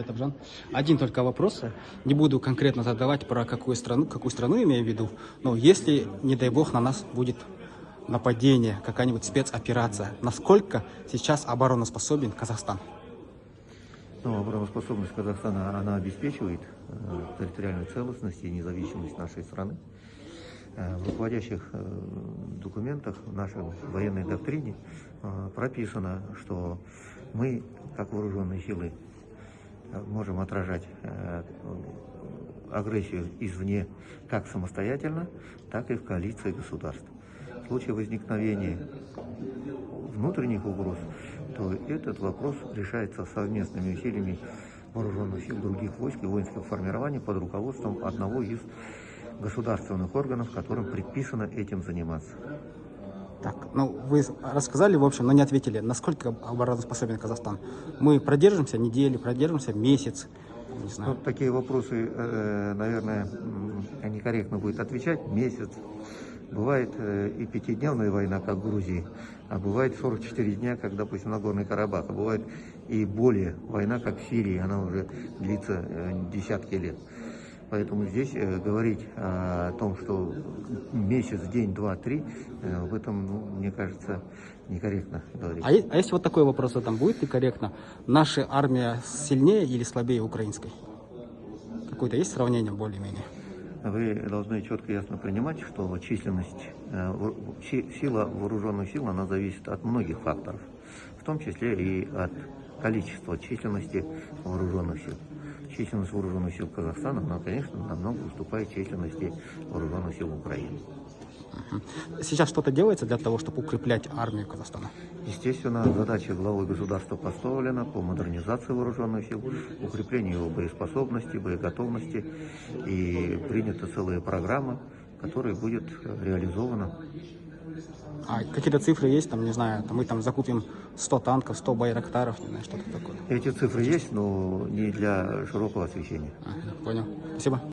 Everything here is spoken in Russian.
Табжан. Один только вопрос. Не буду конкретно задавать про какую страну имею в виду, но если, не дай бог, на нас будет нападение, какая-нибудь спецоперация, насколько сейчас обороноспособен Казахстан? Ну, обороноспособность Казахстана, она обеспечивает территориальную целостность и независимость нашей страны. В руководящих документах в нашей военной доктрине прописано, что мы, как вооруженные силы, можем отражать агрессию извне как самостоятельно, так и в коалиции государств. В случае возникновения внутренних угроз, то этот вопрос решается совместными усилиями вооруженных сил других войск и воинских формирований под руководством одного из государственных органов, которым предписано этим заниматься. Так, ну вы рассказали, в общем, но не ответили, насколько обороноспособен Казахстан. Мы продержимся неделю, продержимся месяц, не знаю. Ну, такие вопросы, наверное, некорректно будет отвечать. Месяц. Бывает и пятидневная война, как в Грузии, а бывает 44 дня, как, допустим, Нагорный Карабах, а бывает и более война, как в Сирии, она уже длится десятки лет. Поэтому здесь говорить о том, что месяц, день, два, три, в этом, ну, мне кажется, некорректно говорить. А если вот такой вопрос там будет ли корректно? Наша армия сильнее или слабее украинской? Какое-то есть сравнение более-менее? Вы должны четко и ясно понимать, что численность, сила вооруженных сил, она зависит от многих факторов, в том числе и от количества численности вооруженных сил. Численность вооруженных сил Казахстана, она, конечно, намного уступает численности вооруженных сил Украины. Сейчас что-то делается для того, чтобы укреплять армию Казахстана? Естественно, задача главы государства поставлена по модернизации вооруженных сил, укреплению его боеспособности, боеготовности, и принята целая программа, которая будет реализована. А какие-то цифры есть, там, не знаю, мы там закупим 100 танков, 100 байрактаров, не знаю, что-то такое? Эти цифры есть, но не для широкого освещения. Понял. Спасибо.